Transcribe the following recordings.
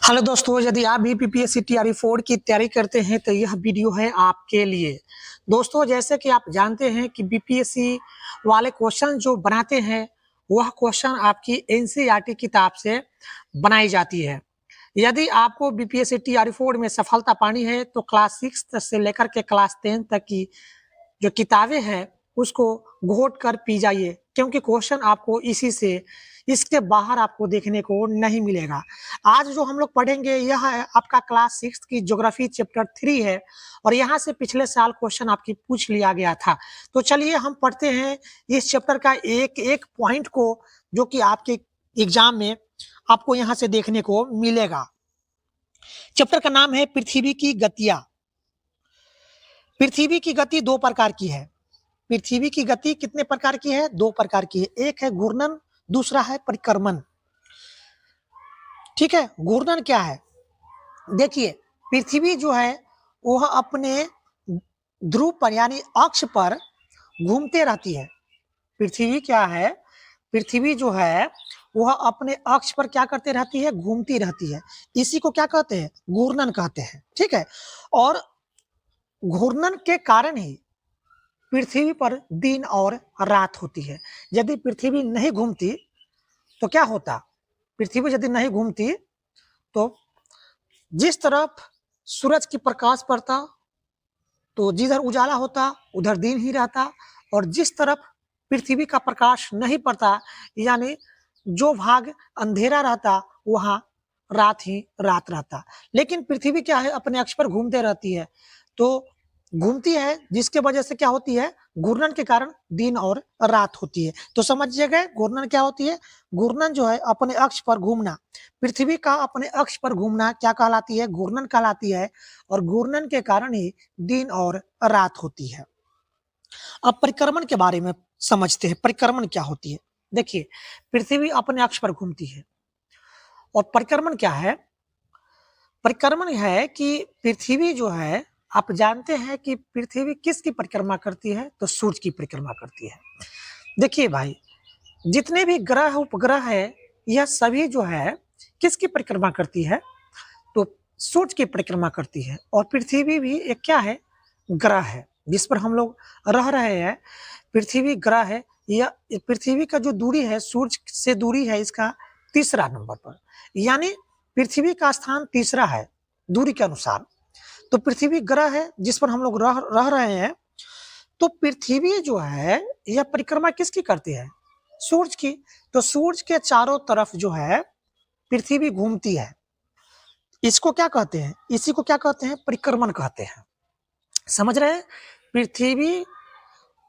Hello दोस्तों, यदि आप भी पीपीएससी टीआरई 4 की तैयारी करते हैं तो यह वीडियो है आपके लिए। दोस्तों, जैसे कि आप जानते हैं कि बीपीएससी वाले क्वेश्चन जो बनाते हैं वह क्वेश्चन आपकी एनसीईआरटी किताब से बनाई जाती है। यदि आपको बीपीएससी टीआरई 4 में सफलता पानी है तो क्लास 6 से लेकर के क्लास 10 तक की जो किताबें हैं उसको घोट कर पी जाइए, क्योंकि क्वेश्चन आपको इसी से इसके बाहर आपको देखने को नहीं मिलेगा। आज जो हम लोग पढ़ेंगे यह है आपका क्लास 6 की ज्योग्राफी चैप्टर 3 है और यहाँ से पिछले साल क्वेश्चन आपकी पूछ लिया गया था। तो चलिए हम पढ़ते हैं इस चैप्टर का एक एक पॉइंट को, जो कि आपके एग्जाम में आपको यहाँ से देखने को मिलेगा। चैप्टर का नाम है पृथ्वी की गतियां। पृथ्वी की गति दो प्रकार की है। पृथ्वी की गति कितने प्रकार की है? दो प्रकार की है। एक है घूर्णन, दूसरा है परिक्रमण। ठीक है, घूर्णन क्या है? देखिए, पृथ्वी जो है वह अपने ध्रुव पर यानी अक्ष पर घूमते रहती है। पृथ्वी क्या है? पृथ्वी जो है वह अपने अक्ष पर क्या करते रहती है? घूमती रहती है। इसी को क्या कहते हैं? घूर्णन कहते हैं। ठीक है, और घूर्णन के कारण ही पृथ्वी पर दिन और रात होती है। यदि पृथ्वी नहीं घूमती तो क्या होता? पृथ्वी यदि नहीं घूमती तो जिस तरफ सूरज की प्रकाश पड़ता तो जिधर उजाला होता उधर दिन ही रहता, और जिस तरफ पृथ्वी का प्रकाश नहीं पड़ता यानी जो भाग अंधेरा रहता वहां रात ही रात रहता। लेकिन पृथ्वी क्या है? अपने अक्ष पर घूमते रहती है, तो घूमती है जिसके वजह से क्या होती है? घूर्णन के कारण दिन और रात होती है। तो समझिए गए घूर्णन क्या होती है? घूर्णन जो है अपने अक्ष पर घूमना, पृथ्वी का अपने अक्ष पर घूमना क्या कहलाती है? घूर्णन कहलाती है, और घूर्णन के कारण ही दिन और रात होती है। अब परिक्रमण के बारे में समझते हैं। परिक्रमण क्या होती है? देखिए, पृथ्वी अपने अक्ष पर घूमती है, और परिक्रमण क्या है? परिक्रमण है कि पृथ्वी जो है, आप जानते हैं कि पृथ्वी किसकी परिक्रमा करती है? तो सूर्य की परिक्रमा करती है। देखिए भाई, जितने भी ग्रह उपग्रह है यह सभी जो है किसकी परिक्रमा करती है? तो सूर्य की परिक्रमा करती है। और पृथ्वी भी एक क्या है? ग्रह है जिस पर हम लोग रह रहे हैं। पृथ्वी ग्रह है। यह पृथ्वी का जो दूरी है सूर्य से दूरी है इसका तीसरा नंबर पर, यानी पृथ्वी का स्थान तीसरा है दूरी के अनुसार। तो पृथ्वी ग्रह है जिस पर हम लोग रह रहे हैं। तो पृथ्वी जो है यह परिक्रमा किसकी करती है? सूर्य की। तो सूर्य के चारों तरफ जो है पृथ्वी घूमती है। इसको क्या कहते हैं? इसी को क्या कहते हैं? परिक्रमण कहते हैं। समझ रहे हैं? पृथ्वी,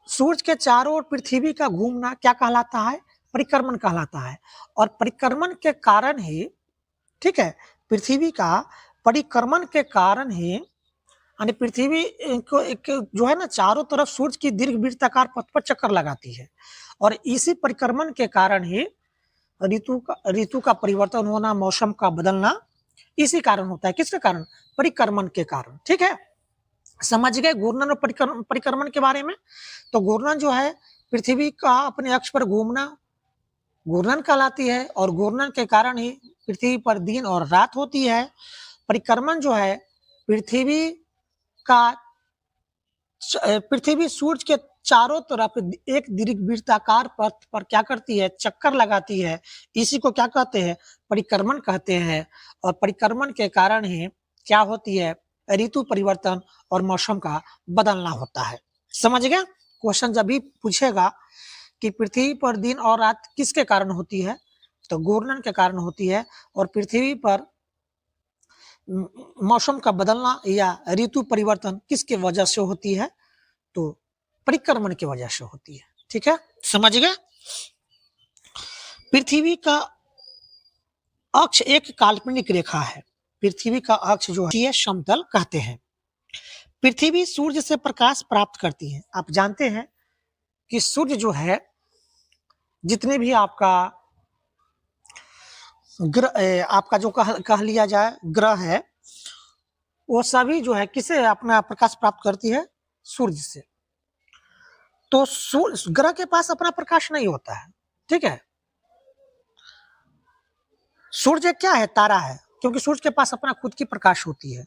सूर्य के चारों ओर पृथ्वी का घूमना क्या कहलाता है? परिक्रमण कहलाता है। और परिक्रमण के कारण ही, ठीक है, पृथ्वी का परिक्रमण के कारण ही यानी पृथ्वी को एक जो है ना चारों तरफ सूर्य की दीर्घ वृत्ताकार पथ पर चक्कर लगाती है, और इसी परिक्रमण के कारण ही ऋतु का परिवर्तन होना, मौसम का बदलना इसी कारण होता है। किसके कारण? परिक्रमण के कारण। ठीक है, समझ गए घूर्णन और परिक्रमण के बारे में। तो घूर्णन जो है पृथ्वी का अपने अक्ष पर घूमना घूर्णन कहलाती है, और घूर्णन के कारण ही पृथ्वी पर दिन और रात होती है। परिक्रमण जो है पृथ्वी का पृथ्वी सूर्य के चारों तरफ एक दीर्घवृत्ताकार पथ पर क्या करती है? चक्कर लगाती है। इसी को क्या कहते हैं? परिक्रमण कहते हैं। और परिक्रमण के कारण ही क्या होती है? ऋतु परिवर्तन और मौसम का बदलना होता है। समझ गए? क्वेश्चन जब भी पूछेगा कि पृथ्वी पर दिन और रात किसके कारण होती है, तो घूर्णन के कारण होती है। और पृथ्वी पर मौसम का बदलना या ऋतु परिवर्तन किसके वजह से होती है? तो परिक्रमण की वजह से होती है। ठीक है, समझ गए? पृथ्वी का अक्ष एक काल्पनिक रेखा है। पृथ्वी का अक्ष जो है समतल कहते हैं। पृथ्वी सूर्य से प्रकाश प्राप्त करती है। आप जानते हैं कि सूर्य जो है, जितने भी आपका ग्रह, आपका जो कह लिया जाए ग्रह है, वो सभी जो है किसे अपना प्रकाश प्राप्त करती है? सूर्य से। तो ग्रह के पास अपना प्रकाश नहीं होता है। ठीक है, सूर्य क्या है? तारा है, क्योंकि सूर्य के पास अपना खुद की प्रकाश होती है,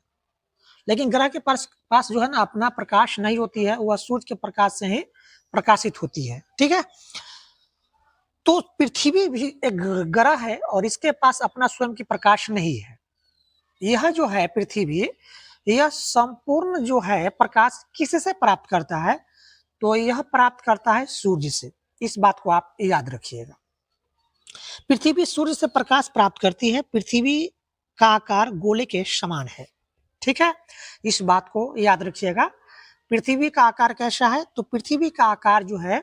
लेकिन ग्रह के पास पास जो है ना अपना प्रकाश नहीं होती है, वह सूर्य के प्रकाश से ही प्रकाशित होती है। ठीक है, तो पृथ्वी भी एक ग्रह है और इसके पास अपना स्वयं की प्रकाश नहीं है। यह जो है पृथ्वी, यह संपूर्ण जो है प्रकाश किससे प्राप्त करता है, तो यह प्राप्त करता है सूर्य से। इस बात को आप याद रखिएगा। पृथ्वी सूर्य से प्रकाश प्राप्त करती है। पृथ्वी का आकार गोले के समान है। ठीक है, इस बात को याद रखिएगा। पृथ्वी का आकार कैसा है, तो पृथ्वी का आकार जो है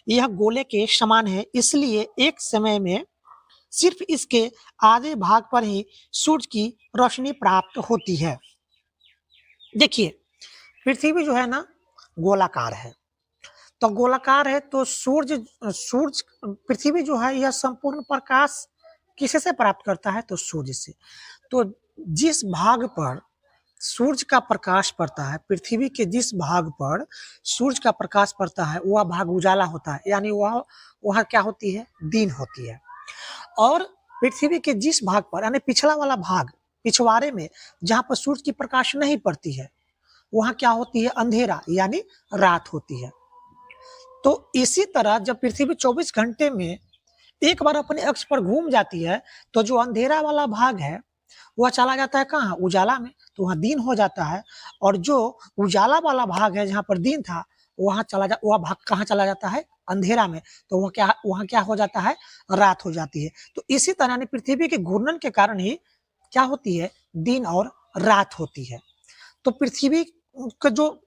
यह गोले के समान है, इसलिए एक समय में सिर्फ इसके आधे भाग पर ही सूर्य की रोशनी प्राप्त होती है। देखिए, पृथ्वी जो है ना गोलाकार है, तो गोलाकार है तो सूर्य सूर्य पृथ्वी जो है यह संपूर्ण प्रकाश किससे प्राप्त करता है, तो सूर्य से। तो जिस भाग पर सूर्य का प्रकाश पड़ता है, पृथ्वी के जिस भाग पर सूर्य का प्रकाश पड़ता है वह भाग उजाला होता है, यानी वह क्या होती है, दिन होती है। और पृथ्वी के जिस भाग पर यानी पिछला वाला भाग, पिछवाड़े में जहां पर सूर्य की प्रकाश नहीं पड़ती है, वहां क्या होती है, अंधेरा यानी रात होती है। तो इसी तरह जब पृथ्वी 24 घंटे में एक बार अपने अक्ष पर घूम जाती है, तो जो अंधेरा वाला भाग है वह चला जाता है कहाँ, उजाला में, तो वहाँ दिन हो जाता है। और जो उजाला वाला भाग है जहाँ पर दिन था, वह भाग कहाँ चला जाता है, अंधेरा में, तो वहाँ क्या हो जाता है, रात हो जाती है। तो इसी तरह पृथ्वी के घूर्णन के कारण ही क्या होती है, दिन और रात होती है। तो पृथ्वी का जो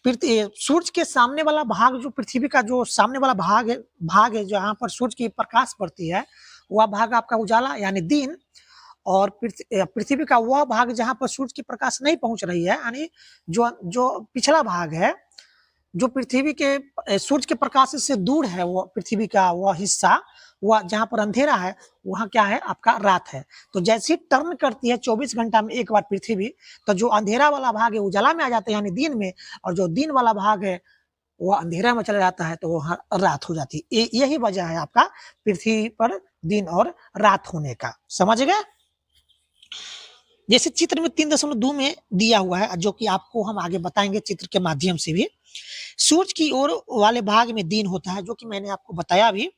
सूर्य के सामने वाला भाग, जो पृथ्वी का जो सामने वाला भाग है जहाँ पर सूर्य की प्रकाश पड़ती है, वह भाग आपका उजाला यानी दिन। और पृथ्वी का वह भाग जहां पर सूर्य की प्रकाश नहीं पहुंच रही है, यानी जो पिछला भाग है, जो पृथ्वी के सूर्य के प्रकाश से दूर है, वो पृथ्वी का वह हिस्सा, वह जहां पर अंधेरा है, वहां क्या है, आपका रात है। तो जैसे ही टर्न करती है 24 घंटा में एक बार पृथ्वी, तो जो अंधेरा वाला भाग है उजाला में आ जाता है यानी दिन में, और जो दिन वाला भाग है वह अंधेरा में चला जाता है, तो वह रात हो जाती है। यही वजह है आपका पृथ्वी पर दिन और रात होने का। समझ गए? जैसे चित्र में 3.2 में दिया हुआ है, जो कि आपको हम आगे बताएंगे चित्र के माध्यम से भी। सूर्य की ओर वाले भाग में दिन होता है, जो कि मैंने आपको बताया भी,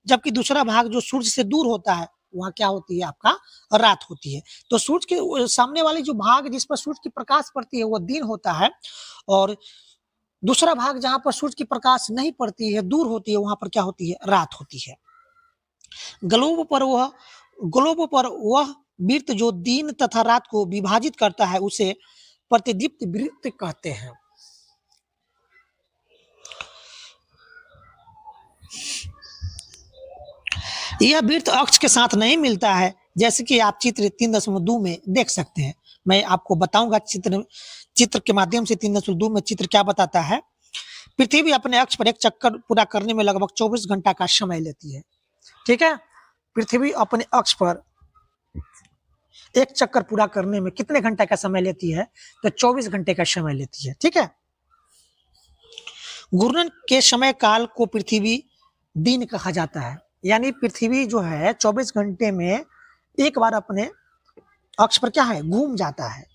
जबकि दूसरा भाग जो सूर्य से दूर होता है, वहां क्या होती है, आपका रात होती है। तो सूर्य के सामने वाले जो भाग जिस पर सूर्य की प्रकाश पड़ती है, वो दिन होता है, और दूसरा भाग जहां पर सूर्य की प्रकाश नहीं पड़ती है, दूर होती है, वहां पर क्या होती है, रात होती है। ग्लोब पर वह वृत्त जो दिन तथा रात को विभाजित करता है, उसे प्रतिदीप्त वृत्त कहते हैं। यह वृत्त अक्ष के साथ नहीं मिलता है, जैसे कि आप चित्र 3.2 में देख सकते हैं। मैं आपको बताऊंगा चित्र के माध्यम से 3.2 में चित्र क्या बताता है। पृथ्वी अपने अक्ष पर एक चक्कर पूरा करने में लगभग 24 घंटा का समय लेती है। ठीक है, पृथ्वी अपने अक्ष पर एक चक्कर पूरा करने में कितने घंटे का समय लेती है, तो 24 घंटे का समय लेती है। ठीक है, घूर्णन के समय काल को पृथ्वी दिन कहा जाता है, यानी पृथ्वी जो है 24 घंटे में एक बार अपने अक्ष पर क्या है, घूम जाता है।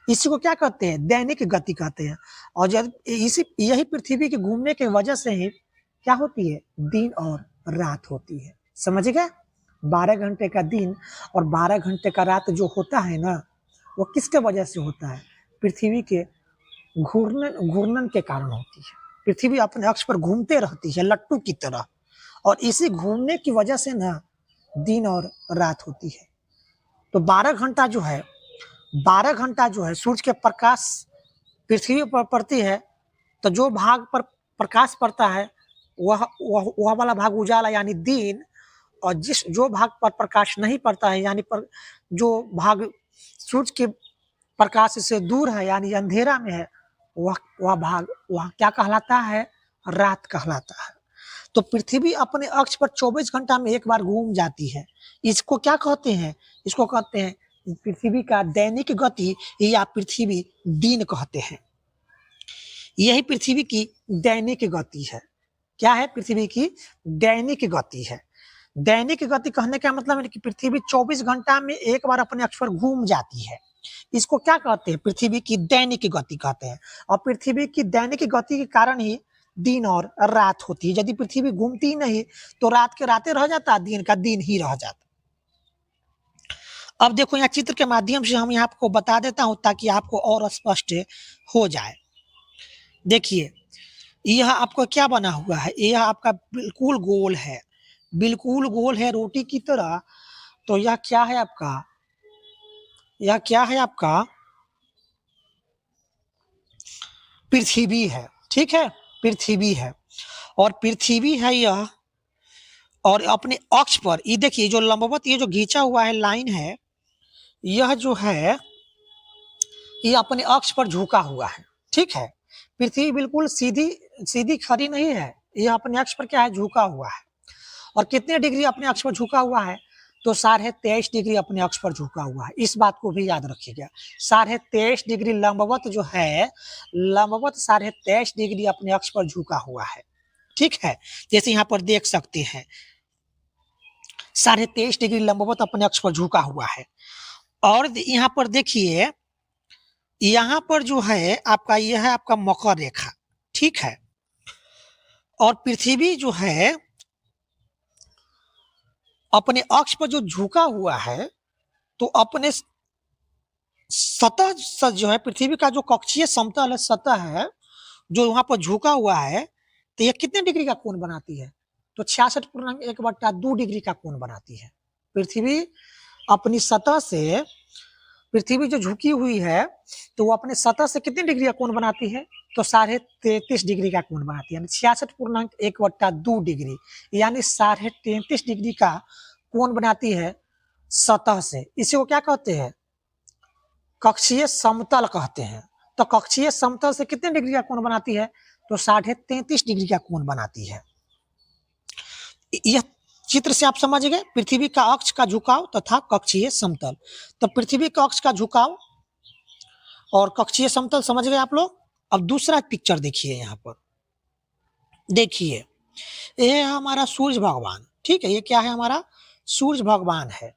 इसी को क्या कहते हैं, दैनिक गति कहते हैं। और जब यही पृथ्वी के घूमने की वजह से ही क्या होती है, दिन और रात होती है। समझ गए? 12 घंटे का दिन और 12 घंटे का रात जो होता है ना, वो किसके वजह से होता है, पृथ्वी के घूर्णन के कारण होती है। पृथ्वी अपने अक्ष पर घूमते रहती है लट्टू की तरह, और इसी घूमने की वजह से ना दिन और रात होती है। तो 12 घंटा जो है सूर्य के प्रकाश पृथ्वी पर पड़ती है, तो जो भाग पर प्रकाश पड़ता है वह वाला भाग उजाला यानी दिन, और जो भाग पर प्रकाश नहीं पड़ता है, यानी जो भाग सूर्य के प्रकाश से दूर है यानी अंधेरा में है, वह भाग वह क्या कहलाता है, रात कहलाता है। तो पृथ्वी अपने अक्ष पर 24 घंटा में एक बार घूम जाती है। इसको क्या कहते हैं, इसको कहते हैं पृथ्वी का दैनिक गति, या पृथ्वी दिन कहते हैं। यही पृथ्वी की दैनिक गति है। क्या है, पृथ्वी की दैनिक गति है। दैनिक गति कहने का मतलब है कि पृथ्वी 24 घंटा में एक बार अपने अक्ष पर घूम जाती है। इसको क्या कहते हैं? पृथ्वी की दैनिक गति कहते हैं। और पृथ्वी की दैनिक गति के कारण ही दिन और रात होती है। यदि पृथ्वी घूमती ही नहीं तो रात के रातें रह जाता, दिन का दिन ही रह जाता। अब देखो यहाँ चित्र के माध्यम से हम यहाँ आपको बता देता हूं ताकि आपको और स्पष्ट हो जाए। देखिए यह आपको क्या बना हुआ है, यह आपका बिल्कुल गोल है, बिल्कुल गोल है रोटी की तरह। तो यह क्या है आपका, यह क्या है आपका पृथ्वी है, ठीक है, पृथ्वी है। और पृथ्वी है यह, और अपने अक्ष पर ये देखिए जो लंबवत ये जो खींचा हुआ है लाइन है, यह जो है ये अपने अक्ष पर झुका हुआ है, ठीक है। पृथ्वी बिल्कुल सीधी सीधी खड़ी नहीं है, यह अपने अक्ष पर क्या है, झुका हुआ है। और कितने डिग्री अपने अक्ष पर झुका हुआ है, तो 23.5 डिग्री अपने अक्ष पर झुका हुआ है। इस बात को भी याद रखिएगा, 23.5 डिग्री लंबवत जो है, लंबवत 23.5 डिग्री अपने अक्ष पर झुका हुआ है, ठीक है। जैसे यहाँ पर देख सकते हैं 23.5 डिग्री लंबवत अपने अक्ष पर झुका हुआ है। और यहाँ पर देखिए यहाँ पर जो है आपका यह है आपका मकर रेखा, ठीक है। और पृथ्वी जो है अपने अक्ष पर जो झुका हुआ है, तो अपने सतह जो है पृथ्वी का जो कक्षीय समतल है, सतह है जो वहां पर झुका हुआ है, तो यह कितने डिग्री का कोण बनाती है, तो 66.1/2 डिग्री का कोण बनाती है। पृथ्वी अपनी सतह से, पृथ्वी जो झुकी हुई है तो वो अपने सतह से कितने डिग्री का कोण बनाती है, तो 33.5 डिग्री का कोण बनाती है, यानी 66.1/2 डिग्री, यानी 33.5 डिग्री का कोण बनाती है सतह से। इसी को क्या कहते हैं, कक्षीय समतल कहते हैं। तो कक्षीय समतल से कितने डिग्री का कोण बनाती है, तो 33.5 डिग्री का कोण बनाती है। यह चित्र से आप समझ गए पृथ्वी का अक्ष का झुकाव तथा कक्षीय समतल। तो पृथ्वी का अक्ष का झुकाव और कक्षीय समतल समझ गए आप लोग। अब दूसरा पिक्चर देखिए, यहाँ पर देखिए ये है हमारा सूर्य भगवान, ठीक है। ये क्या है, हमारा सूर्य भगवान है।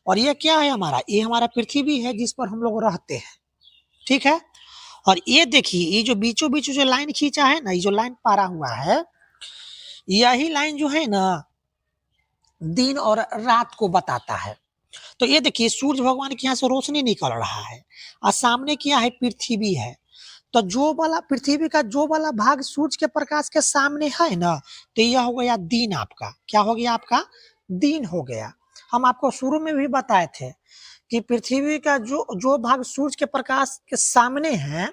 और ये क्या है हमारा, ये हमारा पृथ्वी है जिस पर हम लोग रहते हैं, ठीक है। और ये देखिए ये जो बीचों बीच जो लाइन खींचा है ना, ये जो लाइन पारा हुआ है, यही लाइन जो है ना दिन और रात को बताता है। तो ये देखिए सूर्य भगवान के यहाँ से रोशनी निकल रहा है और सामने क्या है, पृथ्वी है। तो जो वाला पृथ्वी का जो वाला भाग सूर्य के प्रकाश के सामने है ना, तो यह हो गया दिन आपका, क्या हो गया आपका, दिन हो गया। हम आपको शुरू में भी बताए थे कि पृथ्वी का जो जो भाग सूर्य के प्रकाश के सामने है,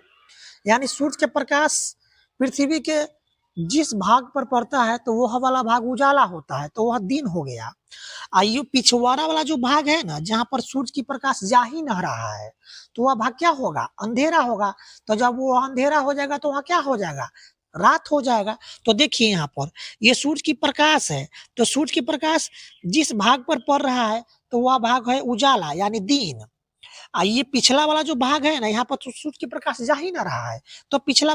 यानी सूर्य के प्रकाश पृथ्वी के जिस भाग पर पड़ता है तो वह वाला भाग उजाला होता है, तो वह दिन हो गया। आइए पिछवाड़ा वाला जो भाग है ना, जहां पर सूर्य की प्रकाश जा ही नहीं रहा है, तो वह भाग क्या होगा, अंधेरा होगा। तो जब वो अंधेरा हो जाएगा तो वह क्या हो जाएगा, रात हो जाएगा। तो देखिए यहाँ पर ये सूर्य की प्रकाश है, तो सूर्य की प्रकाश जिस भाग पर पड़ रहा है तो वह भाग है उजाला यानी दिन। ये पिछला वाला जो भाग है ना, यहाँ पर तो सूर्य की प्रकाश जा ही ना रहा है, तो पिछला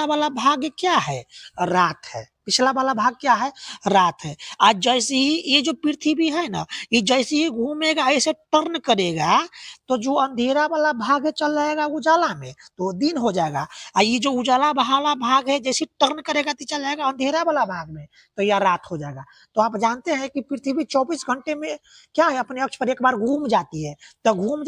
वाला भाग क्या है, रात है। पिछला वाला भाग क्या है, रात है। आज जैसे ही ये जो पृथ्वी है ना, ये जैसे ही घूमेगा ऐसे टर्न करेगा, तो जो अंधेरा वाला भाग है चल जाएगा उजाला में, तो दिन हो जाएगा। ये जो उजाला वाला भाग है जैसे टर्न करेगा तो चल जाएगा अंधेरा वाला भाग में, तो यह रात हो जाएगा। तो आप जानते हैं कि पृथ्वी 24 घंटे में क्या है, अपने अक्ष पर एक बार घूम जाती है। तो घूम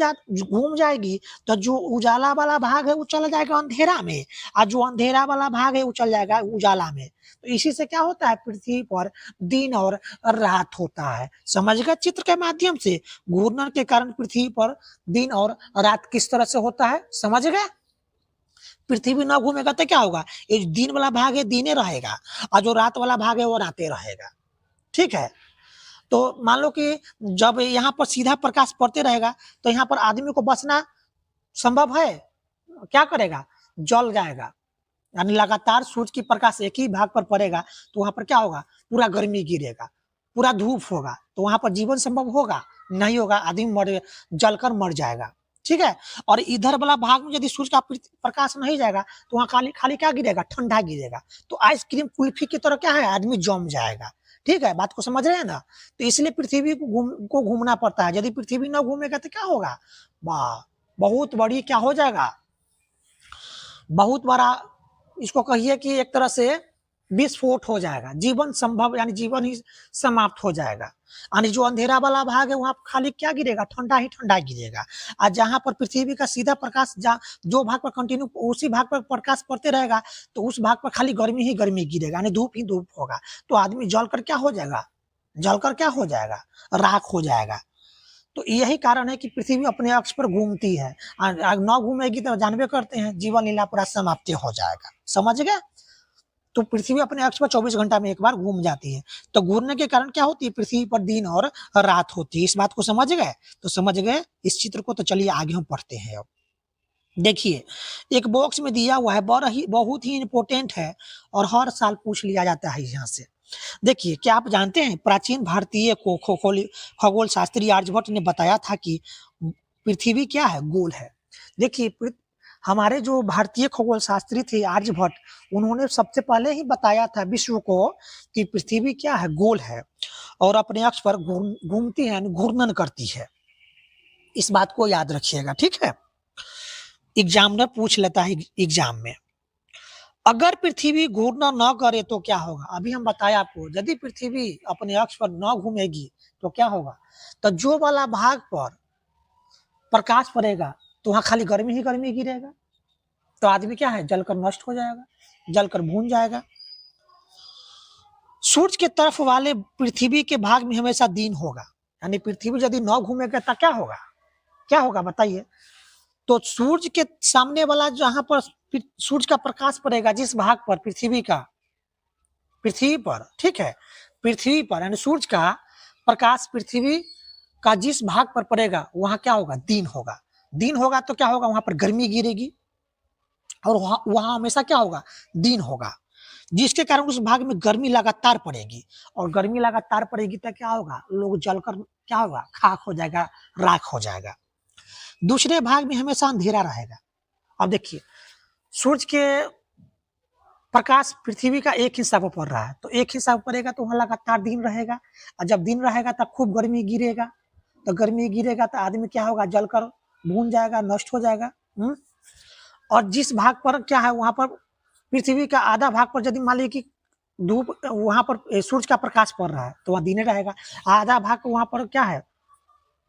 जाएगी तो जो उजाला वाला भाग है वो चला जाएगा अंधेरा में, और जो अंधेरा वाला भाग है वो चल जाएगा उजाला में। तो इसी से क्या होता है, पृथ्वी पर दिन और रात होता है। समझ गए चित्र के माध्यम से, घूर्णन के कारण पृथ्वी पर दिन और रात किस तरह से होता है, समझ गए। पृथ्वी ना घूमेगा तो क्या होगा, ये दिन वाला भाग है दिने रहेगा और जो रात वाला भाग है वो राते रहेगा, ठीक है। तो मान लो कि जब यहाँ पर सीधा प्रकाश पड़ते रहेगा तो यहाँ पर आदमी को बचना संभव है, क्या करेगा, जल जाएगा। यानी लगातार सूर्य की प्रकाश एक ही भाग पर पड़ेगा तो वहां पर क्या होगा, पूरा गर्मी गिरेगा, पूरा धूप होगा, तो वहां पर जीवन संभव होगा नहीं होगा, आदमी जलकर मर जाएगा, ठीक है। और इधर वाला भाग में यदि सूर्य का प्रकाश नहीं जाएगा तो वहां खाली खाली क्या गिरेगा, ठंडा गिरेगा। तो आइसक्रीम कुल्फी की तरह क्या है, आदमी जम जाएगा, ठीक है, बात को समझ रहे हैं ना? तो इसलिए पृथ्वी को घूमना पड़ता है। यदि पृथ्वी न घूमेगा तो क्या होगा? वाह! बहुत बड़ी क्या हो जाएगा? बहुत बड़ा इसको कहिए कि एक तरह से विस्फोट हो जाएगा, जीवन संभव यानी जीवन ही समाप्त हो जाएगा। यानी जो अंधेरा वाला भाग है वहाँ खाली क्या गिरेगा? ठंडा ही ठंडा गिरेगा। और जहाँ पर पृथ्वी का सीधा प्रकाश जो भाग पर कंटिन्यू उसी भाग पर प्रकाश पड़ते रहेगा, तो उस भाग पर खाली गर्मी ही गर्मी गिरेगा, यानी धूप ही धूप होगा। तो आदमी जलकर क्या हो जाएगा? जलकर क्या हो जाएगा? राख हो जाएगा। तो यही कारण है कि पृथ्वी अपने अक्ष पर घूमती है। न घूमेगी तो जानबे करते हैं जीवन लीला पूरा समाप्ति हो जाएगा। समझ गए? तो पृथ्वी अपने अक्ष पर 24 घंटा में एक बार घूम जाती है। तो घूमने के कारण क्या होती है? पृथ्वी पर दिन और रात होती है। इस बात को समझ गए? तो समझ गए इस चित्र को। तो चलिए आगे हम पढ़ते हैं। अब देखिए, एक बॉक्स में दिया हुआ है, बहुत ही इंपॉर्टेंट है और हर साल पूछ लिया जाता है यहाँ से। देखिए, क्या आप जानते हैं प्राचीन भारतीय खगोल शास्त्री आर्यभट्ट ने बताया था कि पृथ्वी क्या है? गोल है। देखिए, हमारे जो भारतीय खगोल शास्त्री थे आर्यभट्ट, उन्होंने सबसे पहले ही बताया था विश्व को कि पृथ्वी क्या है? गोल है और अपने अक्ष पर घूमती है, घूर्णन करती है। इस बात को याद रखिएगा, ठीक है? एग्जामिनर पूछ लेता है एग्जाम में, अगर पृथ्वी घूर्णन न करे तो क्या होगा? अभी हम बताया आपको, यदि पृथ्वी अपने अक्ष पर न घूमेगी तो क्या होगा? तो जो वाला भाग पर प्रकाश पड़ेगा तो वहां खाली गर्मी ही गर्मी गिरेगा। तो आदमी क्या है? जलकर नष्ट हो जाएगा, जलकर भून जाएगा। सूर्य के तरफ वाले पृथ्वी के भाग में हमेशा दिन होगा, यानी पृथ्वी यदि न घूमेगा तो क्या होगा? क्या होगा बताइए? तो सूर्य के सामने वाला जहां पर सूर्य का प्रकाश पड़ेगा, जिस भाग पर पृथ्वी पर, ठीक है, पृथ्वी पर यानी सूर्य का प्रकाश पृथ्वी का जिस भाग पर पड़ेगा वहां क्या होगा? दिन होगा। दिन होगा तो क्या होगा? वहां पर गर्मी गिरेगी और वहां हमेशा क्या होगा? दिन होगा, जिसके कारण उस भाग में गर्मी लगातार पड़ेगी और गर्मी लगातार पड़ेगी तो क्या होगा? लोग जलकर क्या होगा? खाक हो जाएगा, राख हो जाएगा। दूसरे भाग में हमेशा अंधेरा रहेगा। अब देखिए, सूर्य के प्रकाश पृथ्वी का एक हिस्सा पर पड़ रहा है, तो एक हिस्सा पर पड़ेगा तो वहां लगातार दिन रहेगा, और जब दिन रहेगा तब खूब गर्मी गिरेगा। तो गर्मी गिरेगा तो आदमी क्या होगा? जलकर भून जाएगा, नष्ट हो जाएगा। और जिस भाग पर क्या है, वहां पर पृथ्वी का आधा भाग पर यदि मान लीजिए कि धूप वहां पर सूर्य का प्रकाश पड़ रहा है तो वहां दिन रहेगा, आधा भाग वहां पर क्या है?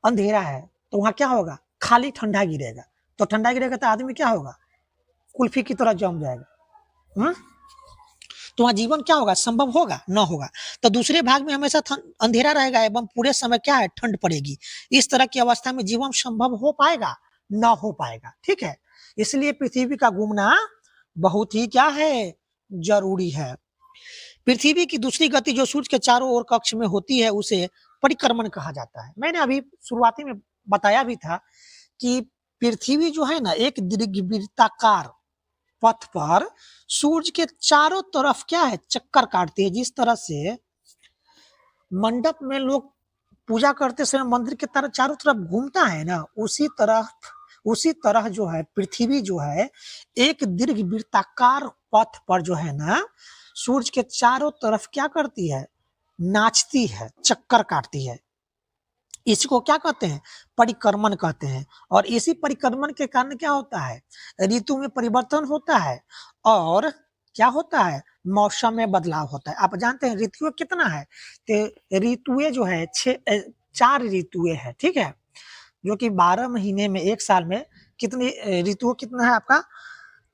अंधेरा है, तो वहां क्या होगा? खाली ठंडा गिरेगा। तो ठंडा गिरेगा तो आदमी क्या होगा? कुल्फी की तरह जम जाएगा। तो वहां जीवन क्या होगा? संभव होगा? न होगा। तो दूसरे भाग में हमेशा अंधेरा रहेगा एवं पूरे समय क्या है? ठंड पड़ेगी। इस तरह की अवस्था में जीवन संभव हो पाएगा? न हो पाएगा, ठीक है? इसलिए पृथ्वी का घूमना बहुत ही क्या है? जरूरी है। पृथ्वी की दूसरी गति जो सूर्य के चारों ओर कक्ष में होती है उसे परिक्रमण कहा जाता है। मैंने अभी शुरुआती में बताया भी था कि पृथ्वी जो है ना, एक दीर्घवृत्ताकार पथ पर सूर्य के चारों तरफ क्या है? चक्कर काटती है। जिस तरह से मंडप में लोग पूजा करते समय मंदिर के तरफ चारों तरफ घूमता है ना, उसी तरह जो है पृथ्वी जो है एक दीर्घवृत्ताकार पथ पर जो है ना, सूर्य के चारों तरफ क्या करती है? नाचती है, चक्कर काटती है। इसको क्या कहते हैं? परिक्रमण कहते हैं। और इसी परिक्रमण के कारण क्या होता है? ऋतु में परिवर्तन होता है और क्या होता है? मौसम में बदलाव होता है। आप जानते हैं ऋतुएं कितना है? तो ऋतुएं जो है 4 ऋतुएं है, ठीक है, जो कि 12 महीने में एक साल में कितनी ऋतुओं कितना है आपका?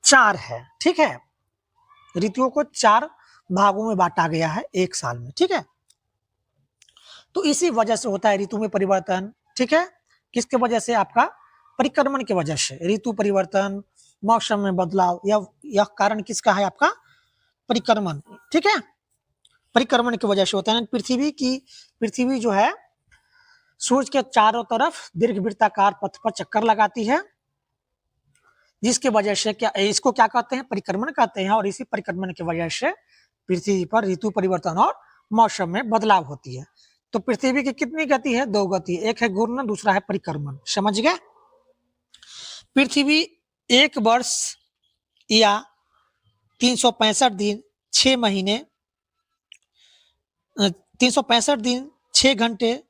4 है, ठीक है। ऋतुओं को 4 भागों में बांटा गया है एक साल में, ठीक है। तो इसी वजह से होता है ऋतु में परिवर्तन, ठीक है। किसके वजह से? आपका परिक्रमण की वजह से ऋतु परिवर्तन, मौसम में बदलाव, यह कारण किसका है? आपका परिक्रमण, ठीक है। परिक्रमण की वजह से होता है। पृथ्वी जो है सूर्य के चारों तरफ दीर्घवृत्ताकार पथ पर चक्कर लगाती है, जिसके वजह से क्या इसको क्या कहते हैं? परिक्रमण कहते हैं। और इसी परिक्रमण की वजह से पृथ्वी पर ऋतु परिवर्तन और मौसम में बदलाव होती है। तो पृथ्वी की कितनी गति है? 2 गति, एक है घूर्णन, दूसरा है परिक्रमण। समझ गए? पृथ्वी 1 वर्ष या 365 दिन 6 महीने 365 दिन 6 घंटे,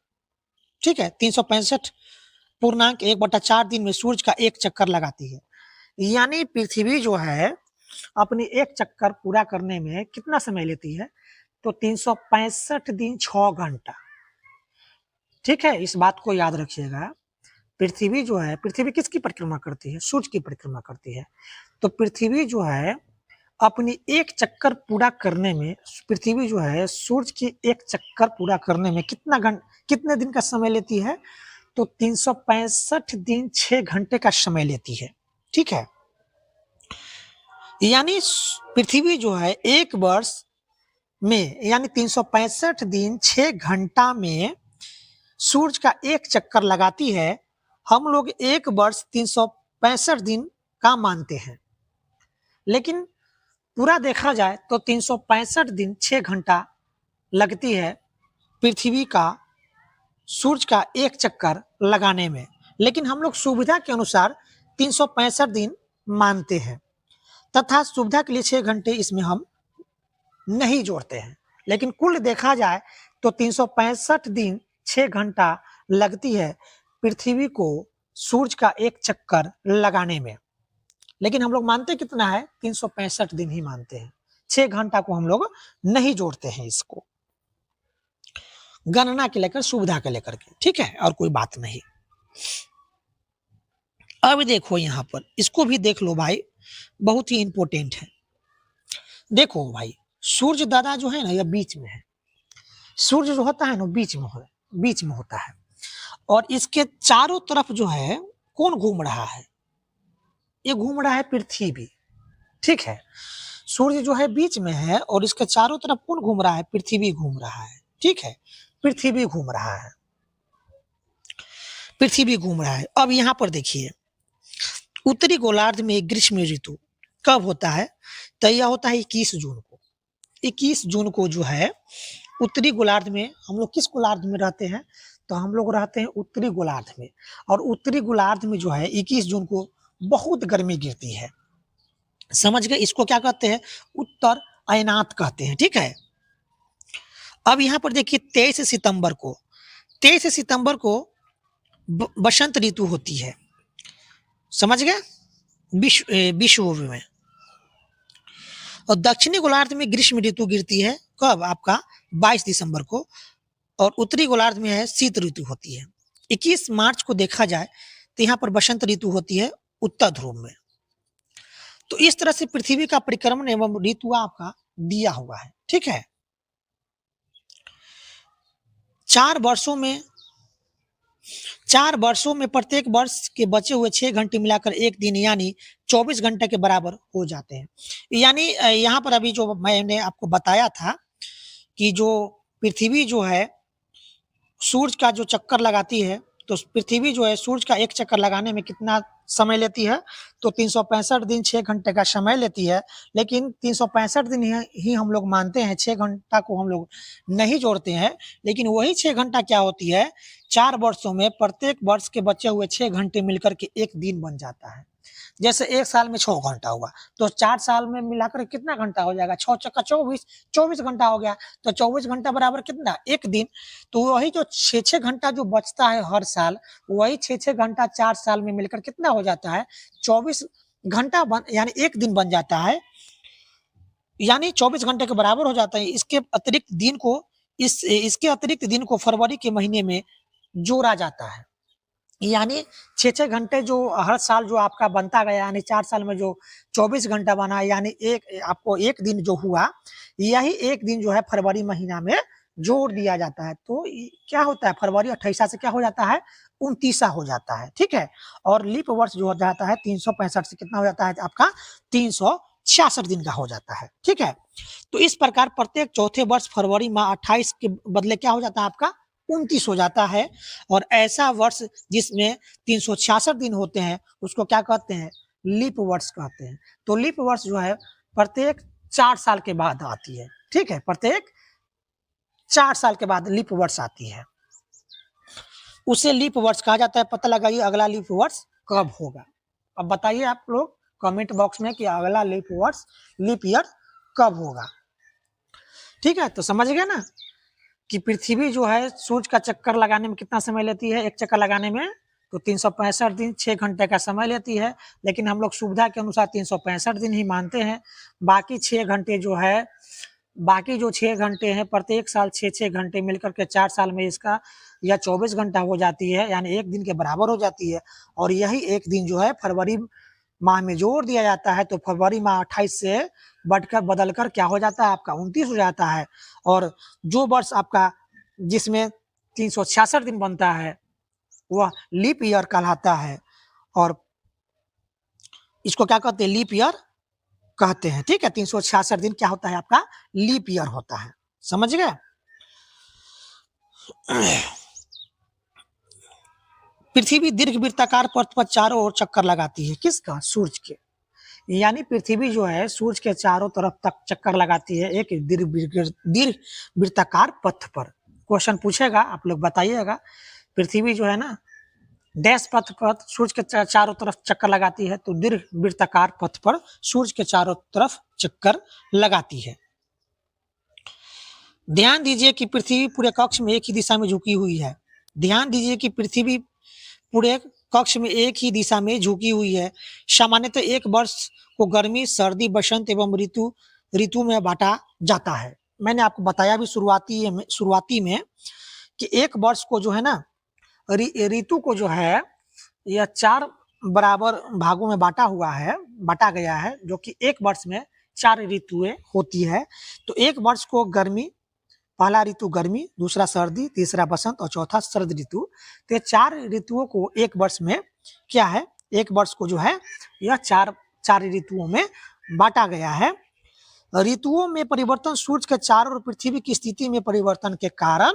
ठीक है, 365.1/4 दिन में सूरज का एक चक्कर लगाती है। यानी पृथ्वी जो है अपनी एक चक्कर पूरा करने में कितना समय लेती है? तो 365 दिन 6 घंटा। ठीक है, इस बात को याद रखिएगा। पृथ्वी जो है, पृथ्वी किसकी परिक्रमा करती है? सूरज की परिक्रमा करती है। तो पृथ्वी जो है अपनी एक चक्कर पूरा करने में, पृथ्वी जो है सूरज की एक चक्कर पूरा करने में कितने दिन का समय लेती है? तो 365 दिन 6 घंटे का समय लेती है। ठीक है, यानी पृथ्वी जो है एक वर्ष में, यानी 365 दिन 6 घंटा में सूरज का एक चक्कर लगाती है। हम लोग एक वर्ष 365 दिन का मानते हैं, लेकिन पूरा देखा जाए तो 365 दिन 6 घंटा लगती है पृथ्वी का सूरज का एक चक्कर लगाने में। लेकिन हम लोग सुविधा के अनुसार 365 दिन मानते हैं तथा सुविधा के लिए 6 घंटे इसमें हम नहीं जोड़ते हैं। लेकिन कुल देखा जाए तो 365 दिन 6 घंटा लगती है पृथ्वी को सूरज का एक चक्कर लगाने में। लेकिन हम लोग मानते कितना है? 365 दिन ही मानते हैं, 6 घंटा को हम लोग नहीं जोड़ते हैं इसको, गणना के लेकर, सुविधा के लेकर के। ठीक है, और कोई बात नहीं। अब देखो यहां पर, इसको भी देख लो भाई, बहुत ही इंपॉर्टेंट है। देखो भाई, सूर्य दादा जो है ना, यह बीच में है। सूर्य जो होता है ना बीच में होता है, और इसके चारों तरफ जो है कौन घूम रहा है? ये घूम रहा है पृथ्वी। ठीक है, सूर्य जो है बीच में है और इसके चारों तरफ कौन घूम रहा है? पृथ्वी घूम रहा है। ठीक है, पृथ्वी घूम रहा है, पृथ्वी घूम रहा है। अब यहां पर देखिए, उत्तरी गोलार्ध में ग्रीष्म ऋतु कब होता है? तो यह होता है 21 जून को। 21 जून को जो है उत्तरी गोलार्ध में, हम लोग किस गोलार्ध में रहते हैं? तो हम लोग रहते हैं उत्तरी गोलार्ध में। और उत्तरी गोलार्ध में जो है 21 जून को बहुत गर्मी गिरती है। समझ गए? इसको क्या कहते हैं? उत्तर अयनात कहते हैं। ठीक है, अब यहां पर देखिए 23 सितंबर को बसंत ऋतु होती है। समझ गए? विश्व में। और दक्षिणी गोलार्ध में ग्रीष्म ऋतु गिरती है कब? आपका 22 दिसंबर को। और उत्तरी गोलार्ध में है शीत ऋतु होती है। 21 मार्च को देखा जाए तो यहाँ पर बसंत ऋतु होती है उत्तर ध्रुव में। तो इस तरह से पृथ्वी का परिक्रमण एवं ऋतु आपका दिया हुआ है। ठीक है, 4 वर्षों में प्रत्येक वर्ष के बचे हुए 6 घंटे मिलाकर एक दिन यानी 24 घंटे के बराबर हो जाते हैं। यानी यहाँ पर अभी जो मैंने आपको बताया था कि जो पृथ्वी जो है सूरज का जो चक्कर लगाती है, तो पृथ्वी जो है सूरज का एक चक्कर लगाने में कितना समय लेती है? तो 365 दिन 6 घंटे का समय लेती है। लेकिन 365 दिन ही हम लोग मानते हैं, 6 घंटा को हम लोग नहीं जोड़ते हैं। लेकिन वही 6 घंटा क्या होती है? 4 वर्षों में प्रत्येक वर्ष के बचे हुए 6 घंटे मिलकर के एक दिन बन जाता है। जैसे एक साल में 6 घंटा हुआ, तो 4 साल में मिलाकर कितना घंटा हो जाएगा? 6 चक्का 24 घंटा हो गया। तो 24 घंटा बराबर कितना? एक दिन। तो वही जो 6-6 घंटा जो बचता है हर साल, वही 6-6 घंटा 4 साल में मिलकर कितना हो जाता है? 24 घंटा यानी एक दिन बन जाता है, यानी 24 घंटे के बराबर हो जाता है। इसके अतिरिक्त दिन को फरवरी के महीने में जोड़ा जाता है। यानी 6-6 घंटे जो हर साल जो आपका बनता गया, यानी 4 साल में जो 24 घंटा बना, यानी आपको एक दिन जो हुआ, यही एक दिन जो है फरवरी महीना में जोड़ दिया जाता है। तो क्या होता है? फरवरी 28 से क्या हो जाता है? 29 हो जाता है। ठीक है, और लीप वर्ष जो हो जाता है 365 से कितना हो जाता है? आपका 366 दिन का हो जाता है। ठीक है, तो इस प्रकार प्रत्येक चौथे वर्ष फरवरी माह 28 के बदले क्या हो जाता है? आपका 29 हो जाता है। और ऐसा वर्ष जिसमें 366 दिन होते हैं उसको क्या कहते हैं? लीप वर्ष कहते हैं। तो लीप वर्ष जो है प्रत्येक 4 साल के बाद आती है। ठीक है, प्रत्येक 4 साल के बाद लीप वर्ष आती है, उसे लीप वर्ष कहा जाता है। पता लगाइए अगला लीप वर्ष कब होगा। अब बताइए आप लोग कमेंट बॉक्स में कि अगला लीप ईयर कब होगा। ठीक है, तो समझ गए ना? कि पृथ्वी जो है सूर्य का चक्कर लगाने में कितना समय लेती है, एक चक्कर लगाने में तो 365 दिन 6 घंटे का समय लेती है, लेकिन हम लोग सुविधा के अनुसार 365 दिन ही मानते हैं। बाकी 6 घंटे जो है, बाकी जो 6 घंटे हैं प्रत्येक साल 6-6 घंटे मिलकर के 4 साल में इसका या 24 घंटा हो जाती है, यानी एक दिन के बराबर हो जाती है। और यही एक दिन जो है फरवरी माह में जोड़ दिया जाता है, तो फरवरी माह 28 से बढ़कर बदलकर क्या हो जाता है आपका 29 हो जाता है। और जो वर्ष आपका जिसमें 366 दिन बनता है वह लीप ईयर कहलाता है, और इसको क्या कहते हैं, लीप ईयर कहते हैं। ठीक है, 366 दिन क्या होता है आपका लीप ईयर होता है, समझ गए। पृथ्वी दीर्घ वृत्ताकार पथ पर चारों ओर चक्कर लगाती है, किसका, सूर्य के। यानी पृथ्वी जो है सूर्य के चारों तरफ तक चक्कर लगाती है एक दीर्घ वृत्ताकार पथ पर। क्वेश्चन पूछेगा, आप लोग बताइएगा, पृथ्वी जो है ना डैश पथ पर सूर्य के चारों तरफ चक्कर लगाती है, तो दीर्घ वृत्ताकार पथ पर सूर्य के चारों तरफ चक्कर लगाती है। ध्यान दीजिए कि पृथ्वी पूरे कक्ष में एक ही दिशा में झुकी हुई है। ध्यान दीजिए कि पृथ्वी पूरे कक्ष में एक ही दिशा में झुकी हुई है। सामान्यतः एक वर्ष को गर्मी, सर्दी, बसंत एवं ऋतु में बांटा जाता है। मैंने आपको बताया भी शुरुआती में कि एक वर्ष को जो है ना ऋतु को जो है यह 4 बराबर भागों में बांटा गया है, जो कि एक वर्ष में 4 ऋतुएं होती है। तो एक वर्ष को गर्मी, पहला ऋतु गर्मी, दूसरा सर्दी, तीसरा बसंत और चौथा शरद ऋतु। तो ये 4 ऋतुओं को एक वर्ष में क्या है, एक वर्ष को जो है यह चार ऋतुओं में बांटा गया है। ऋतुओं में परिवर्तन सूर्य के चारों ओर पृथ्वी की स्थिति में परिवर्तन के कारण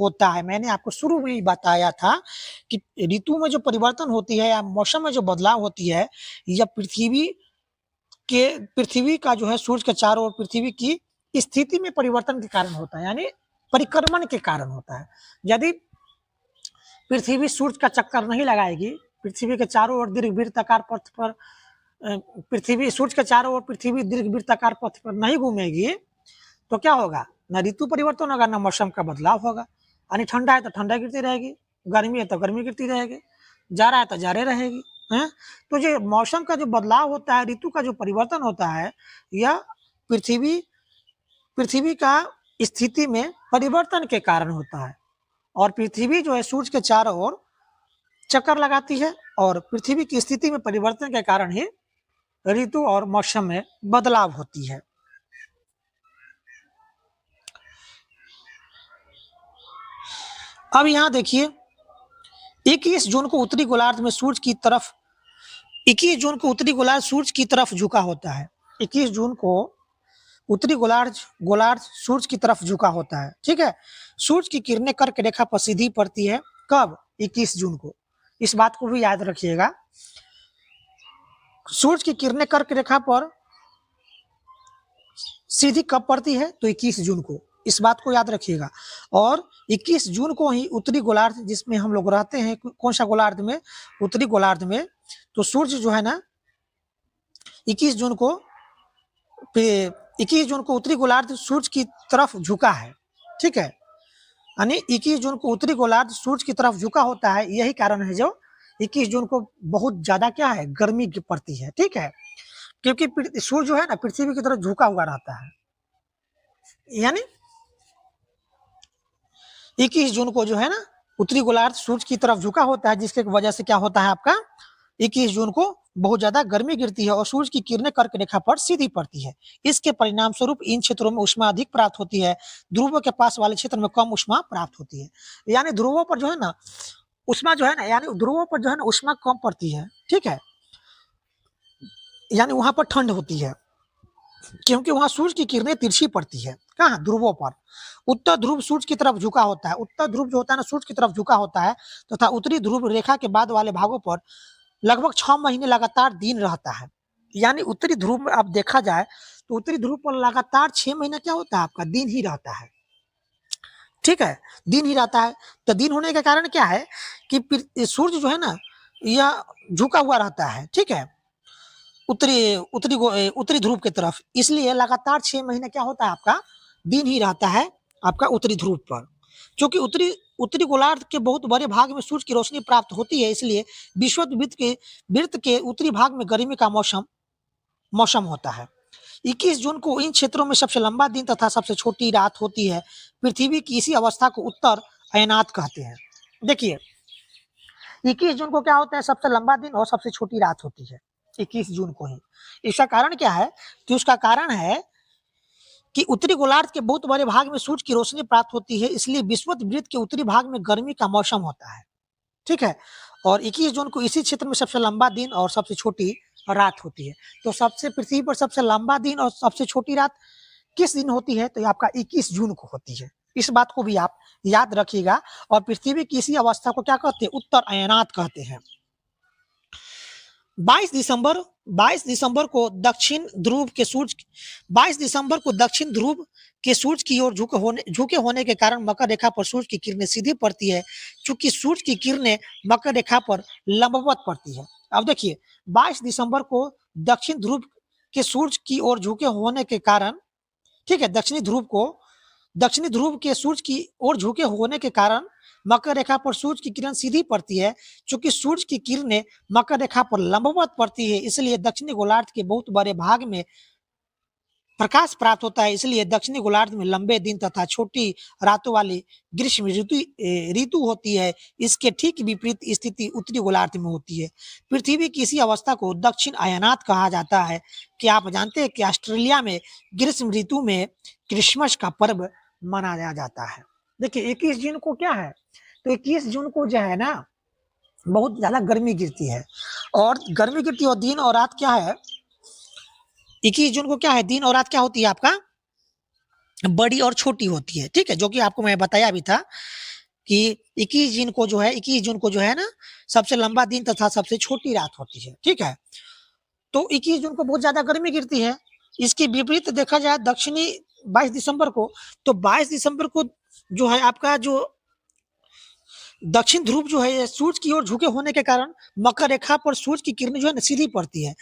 होता है। मैंने आपको शुरू में ही बताया था कि ऋतु में जो परिवर्तन होती है या मौसम में जो बदलाव होती है, यह पृथ्वी का जो है सूर्य के चारों ओर पृथ्वी की स्थिति में परिवर्तन के कारण होता है, यानी परिक्रमण के कारण होता है। यदि पृथ्वी सूर्य का चक्कर नहीं लगाएगी, पृथ्वी के चारों ओर दीर्घ वृत्ताकार पथ पर सूर्य के चारों ओर पृथ्वी दीर्घ वृत्ताकार पथ पर नहीं घूमेगी, तो क्या होगा, न ऋतु परिवर्तन होगा, न मौसम का बदलाव होगा। यानी ठंडा है तो ठंडा गिरती रहेगी, गर्मी है तो गर्मी गिरती रहेगी, जाड़ा है तो जाड़े रहेगी। है तो जो मौसम का जो बदलाव होता है, ऋतु का जो परिवर्तन होता है, यह पृथ्वी का स्थिति में परिवर्तन के कारण होता है। और पृथ्वी जो है सूर्य के चारों ओर चक्कर लगाती है, और पृथ्वी की स्थिति में परिवर्तन के कारण ही ऋतु और मौसम में बदलाव होती है। अब यहां देखिए 21 जून को उत्तरी गोलार्ध में सूर्य की तरफ 21 जून को उत्तरी गोलार्ध सूर्य की तरफ झुका होता है। 21 जून को उत्तरी गोलार्ध सूर्य की तरफ झुका होता है। ठीक है, सूर्य की किरणें कर्क रेखा पर सीधी पड़ती है। कब, 21 जून को। इस बात को भी याद रखिएगा, सूर्य की किरणें कर्क रेखा पर सीधी कब पड़ती है, तो 21 जून को। इस बात को याद रखिएगा। और 21 जून को ही उत्तरी गोलार्ध जिसमें हम लोग रहते हैं, कौन सा गोलार्ध में, उत्तरी गोलार्ध में, तो सूर्य जो है ना 21 जून को उत्तरी गोलार्ध सूर्य की तरफ झुका है। ठीक है, यानी 21 जून को उत्तरी गोलार्ध सूर्य की तरफ झुका होता है। यही कारण है जो 21 जून को बहुत ज्यादा क्या है, गर्मी पड़ती है। ठीक है, क्योंकि सूर्य जो है ना पृथ्वी की तरफ झुका हुआ रहता है। यानी 21 जून को जो है ना उत्तरी गोलार्ध सूर्य की तरफ झुका होता है, जिसके वजह से क्या होता है आपका 21 जून को बहुत ज्यादा गर्मी गिरती है और सूर्य की किरणें कर्क रेखा पर सीधी पड़ती है। इसके परिणाम स्वरूप इन क्षेत्रों में उष्मा अधिक प्राप्त होती है, ध्रुवों के पास वाले क्षेत्र में कम उष्मा प्राप्त होती है। यानी ध्रुवों पर जो है ना उष्मा जो है ना, यानी ध्रुवों पर जो है ना उष्मा कम पड़ती है। ठीक है, यानी वहां पर ठंड होती है, क्योंकि वहां सूर्य की किरणें तिरछी पड़ती है। कहाँ, ध्रुवों पर। उत्तर ध्रुव सूर्य की तरफ झुका होता है, उत्तर ध्रुव जो होता है ना सूर्य की तरफ झुका होता है, तथा उत्तरी ध्रुव रेखा के बाद वाले भागों पर लगभग 6 महीने लगातार दिन रहता है। यानी उत्तरी ध्रुव में आप देखा जाए तो उत्तरी ध्रुव पर लगातार 6 महीना क्या होता है आपका, दिन ही रहता है। ठीक है, दिन ही रहता है। तो दिन होने के कारण क्या है कि सूर्य जो है ना यह झुका हुआ रहता है। ठीक है, उत्तरी ध्रुव की तरफ, इसलिए लगातार 6 महीने क्या होता है आपका दिन ही रहता है। आपका उत्तरी ध्रुव पर। क्योंकि उत्तरी उत्तरी गोलार्ध के बहुत बड़े भाग में सूर्य की रोशनी प्राप्त होती है, इसलिए विश्ववृत्त के उत्तरी भाग में गर्मी का मौसम मौसम होता है। 21 जून को इन क्षेत्रों में सबसे लंबा दिन तथा सबसे छोटी रात होती है। पृथ्वी की इसी अवस्था को उत्तर अयनात कहते हैं। देखिए, 21 जून को क्या होता है, सबसे लंबा दिन और सबसे छोटी रात होती है 21 जून को ही। इसका कारण क्या है कि उसका कारण है कि उत्तरी गोलार्ध के बहुत बड़े भाग में सूर्य की रोशनी प्राप्त होती है, इसलिए विषुवत-वृत्त के उत्तरी भाग में गर्मी का मौसम होता है। ठीक है? और 21 जून को इसी क्षेत्र में सबसे लंबा दिन और सबसे छोटी रात होती है। तो सबसे पृथ्वी पर सबसे लंबा दिन और सबसे छोटी रात किस दिन होती है? तो ये आपका 21 जून को होती है। इस बात को भी आप याद रखिएगा। और पृथ्वी की इसी अवस्था को क्या कहते हैं? उत्तर अयनात कहते हैं। 22 दिसंबर 22 दिसंबर को दक्षिण ध्रुव के सूरज 22 दिसंबर को दक्षिण ध्रुव के सूरज की ओर झुके होने के कारण मकर रेखा पर सूरज की किरणें सीधी पड़ती है, चूंकि सूरज की किरणें मकर रेखा पर लंबवत पड़ती है। अब देखिए, 22 दिसंबर को दक्षिण ध्रुव के सूरज की ओर झुके होने के कारण, ठीक है, दक्षिणी ध्रुव के सूरज की ओर झुके होने के कारण मकर रेखा पर सूरज की किरण सीधी पड़ती है। चूंकि सूरज की किरणें मकर रेखा पर लंबवत पड़ती है, इसलिए दक्षिणी गोलार्ध के बहुत बड़े भाग में प्रकाश प्राप्त होता है। इसलिए दक्षिणी गोलार्ध में लंबे दिन तथा छोटी रातों वाली ग्रीष्म ऋतु होती है। इसके ठीक विपरीत स्थिति उत्तरी गोलार्ध में होती है। पृथ्वी की इसी अवस्था को दक्षिण अयनात कहा जाता है। क्या आप जानते हैं कि ऑस्ट्रेलिया में ग्रीष्म ऋतु में क्रिसमस का पर्व मनाया जाता है। देखिए, 21 जून को क्या है, तो 21 जून को जो है ना, बहुत ज्यादा गर्मी गिरती है। और गर्मी गिरती है और दिन और रात क्या है, 21 जून को क्या है, दिन और रात क्या होती है आपका, बड़ी और छोटी होती है। ठीक है, जो कि आपको मैं बताया भी था कि 21 जून को जो है ना, सबसे लंबा दिन तथा सबसे छोटी रात होती है। ठीक है, तो 21 जून को बहुत ज्यादा गर्मी गिरती है। इसके विपरीत देखा जाए दक्षिणी 22 दिसंबर को, तो 22 दिसंबर को जो है आपका जो दक्षिण ध्रुव जो है सूरज की ओर झुके होने के कारण मकर रेखा पर सूरज की किरणें जो है ना सीधी पड़ती है।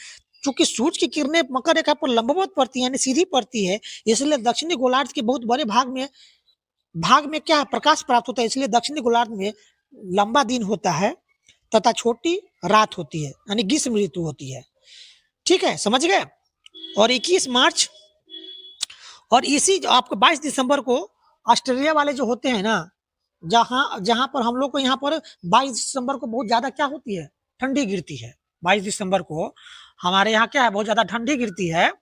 चूंकि सूरज की किरणें मकर रेखा पर लंबवत पड़ती है, यानी सीधी पड़ती है, इसलिए दक्षिणी गोलार्ध के बहुत बड़े भाग में क्या प्रकाश प्राप्त होता है। इसलिए दक्षिणी गोलार्ध में लंबा दिन होता है तथा छोटी रात होती है, यानी ग्रीष्म ऋतु होती है। ठीक है, समझ गए। और 21 मार्च और इसी आपको 22 दिसंबर को ऑस्ट्रेलिया वाले जो होते हैं ना, जहां जहां पर हम लोग को यहाँ पर 22 दिसंबर को बहुत ज्यादा क्या होती है, ठंडी गिरती है। 22 दिसंबर को हमारे यहाँ क्या है, बहुत ज्यादा ठंडी गिरती है।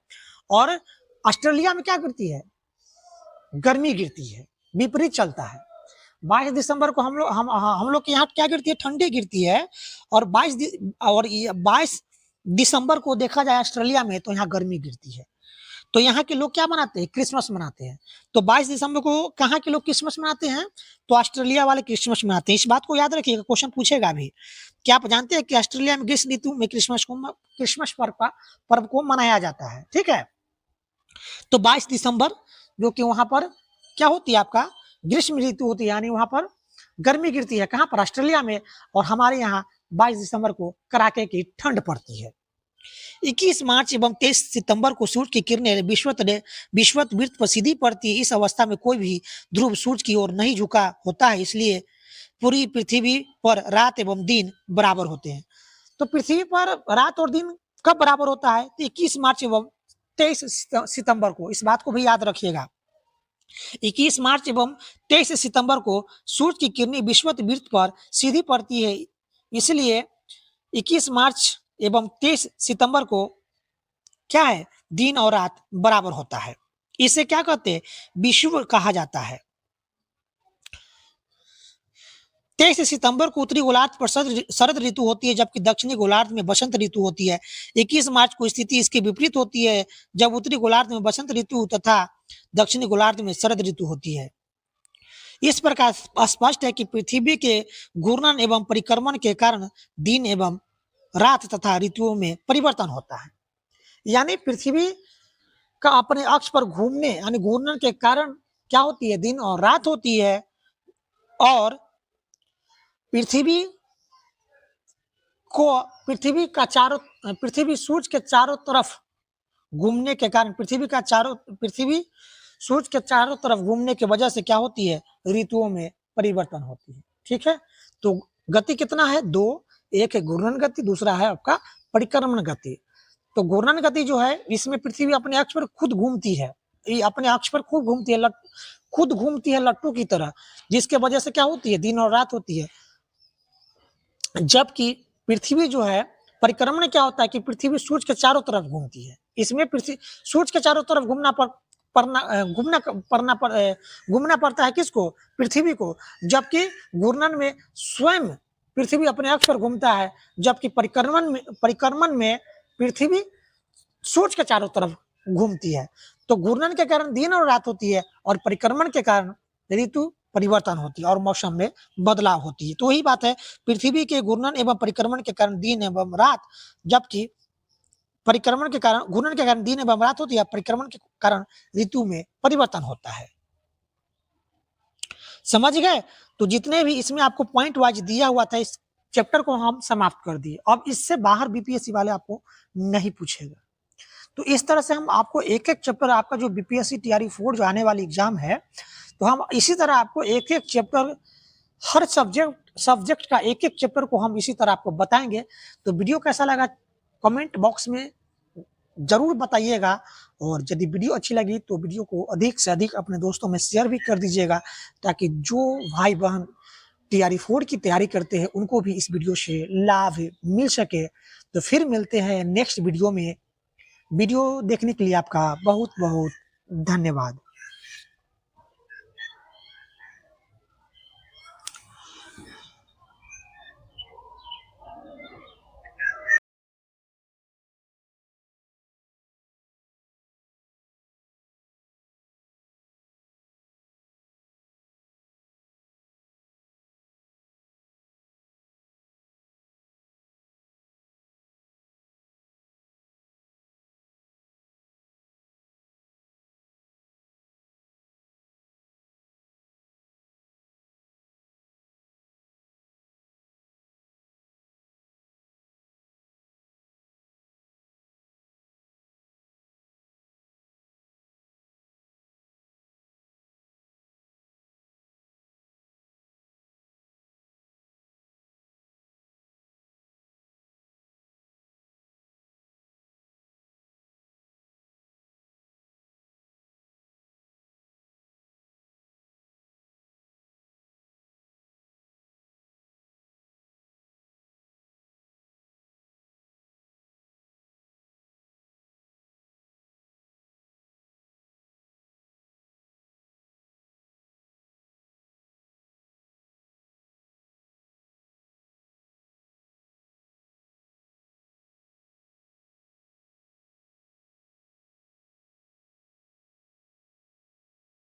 और ऑस्ट्रेलिया में क्या गिरती है, गर्मी गिरती है, विपरीत चलता है। 22 दिसंबर को हम लोग के यहाँ क्या गिरती है, ठंडी गिरती है। और 22 दिसंबर को देखा जाए ऑस्ट्रेलिया में, तो यहाँ गर्मी गिरती है। तो यहाँ के लोग क्या मनाते हैं, क्रिसमस मनाते हैं। तो 22 दिसंबर को कहाँ के लोग क्रिसमस मनाते हैं, तो ऑस्ट्रेलिया वाले क्रिसमस मनाते हैं। इस बात को याद रखिएगा, क्वेश्चन पूछेगा भी। क्या आप जानते हैं कि ऑस्ट्रेलिया में ग्रीष्म ऋतु में क्रिसमस पर्व को मनाया जाता है। ठीक है, तो 22 दिसंबर जो कि वहां पर क्या होती है, आपका ग्रीष्म ऋतु होती है, यानी वहां पर गर्मी गिरती है। कहाँ पर, ऑस्ट्रेलिया में। और हमारे यहाँ 22 दिसंबर को कड़ाके की ठंड पड़ती है। 21 मार्च एवं 23 सितंबर को सूर्य की किरणें विषुवत-वृत्त पर सीधी पड़ती है। इस अवस्था में कोई भी ध्रुव सूर्य की ओर नहीं झुका होता है, इसलिए पूरी पृथ्वी पर रात एवं दिन बराबर होते हैं। तो पृथ्वी पर रात और दिन कब बराबर होता है, तो 21 मार्च एवं 23 सितंबर को। इस बात को भी याद रखिएगा। 21 मार्च एवं 23 सितंबर को सूर्य की किरणें विषुवत-वृत्त पर सीधी पड़ती है, इसलिए 21 मार्च एवं 23 सितंबर को क्या है, दिन और रात बराबर होता है। इसे क्या कहते हैं, विषुव कहा जाता है। 23 सितंबर को उत्तरी गोलार्ध पर शरद ऋतु होती है, जबकि दक्षिणी गोलार्ध में बसंत ऋतु होती है। 21 मार्च को स्थिति इसके विपरीत होती है, जब उत्तरी गोलार्ध में बसंत ऋतु तथा दक्षिणी गोलार्ध में शरद ऋतु होती है। इस प्रकार स्पष्ट है कि पृथ्वी के घूर्णन एवं परिक्रमण के कारण दिन एवं रात तथा ऋतुओं में परिवर्तन होता है। यानी पृथ्वी का अपने अक्ष पर घूमने यानी घूर्णन के कारण क्या होती है, दिन और रात होती है। और पृथ्वी सूरज के चारों तरफ घूमने के कारण पृथ्वी सूर्य के चारों तरफ घूमने की वजह से क्या होती है, ऋतुओं में परिवर्तन होती है। ठीक है, तो गति कितना है, 2, एक है घूर्णन गति, दूसरा है आपका परिक्रमण गति। तो घूर्णन गति जो है, इसमें पृथ्वी अपने अक्ष पर खुद घूमती है, ये अपने अक्ष पर खूब घूमती है, खुद घूमती है लट्टू की तरह, जिसके वजह से क्या होती है, दिन और रात होती है। जबकि पृथ्वी जो है, परिक्रमण क्या होता है कि पृथ्वी सूर्य के चारों तरफ घूमती है, इसमें पृथ्वी सूर्य के चारों तरफ घूमना पड़ता है किसको, पृथ्वी को। जबकि घूर्णन में स्वयं पृथ्वी अपने अक्ष पर घूमता है, जबकि परिक्रमण में पृथ्वी सूर्य के चारों तरफ घूमती है। तो घूर्णन के कारण दिन और रात होती है, और परिक्रमण के कारण ऋतु परिवर्तन होती है और मौसम में बदलाव होती है। तो वही बात है, पृथ्वी के घूर्णन एवं परिक्रमण के कारण दिन एवं रात, जबकि परिक्रमण के कारण, घूर्णन के कारण दिन एवं रात होती है, परिक्रमण के कारण ऋतु में परिवर्तन होता है। समझ गए? तो जितने भी इसमें आपको पॉइंट वाइज दिया हुआ था, इस चैप्टर को हम समाप्त कर दिए। अब इससे बाहर बीपीएससी वाले आपको नहीं पूछेगा। तो इस तरह से हम आपको एक-एक चैप्टर, आपका जो बीपीएससी टीआरई 4 जो आने वाली एग्जाम है, तो हम इसी तरह आपको एक-एक चैप्टर, हर सब्जेक्ट का एक-एक चैप्टर को हम इसी तरह आपको बताएंगे। तो वीडियो कैसा लगा कमेंट बॉक्स में जरूर बताइएगा, और यदि वीडियो अच्छी लगी तो वीडियो को अधिक से अधिक अपने दोस्तों में शेयर भी कर दीजिएगा, ताकि जो भाई बहन टीआरई 4 की तैयारी करते हैं उनको भी इस वीडियो से लाभ मिल सके। तो फिर मिलते हैं नेक्स्ट वीडियो में। वीडियो देखने के लिए आपका बहुत बहुत धन्यवाद।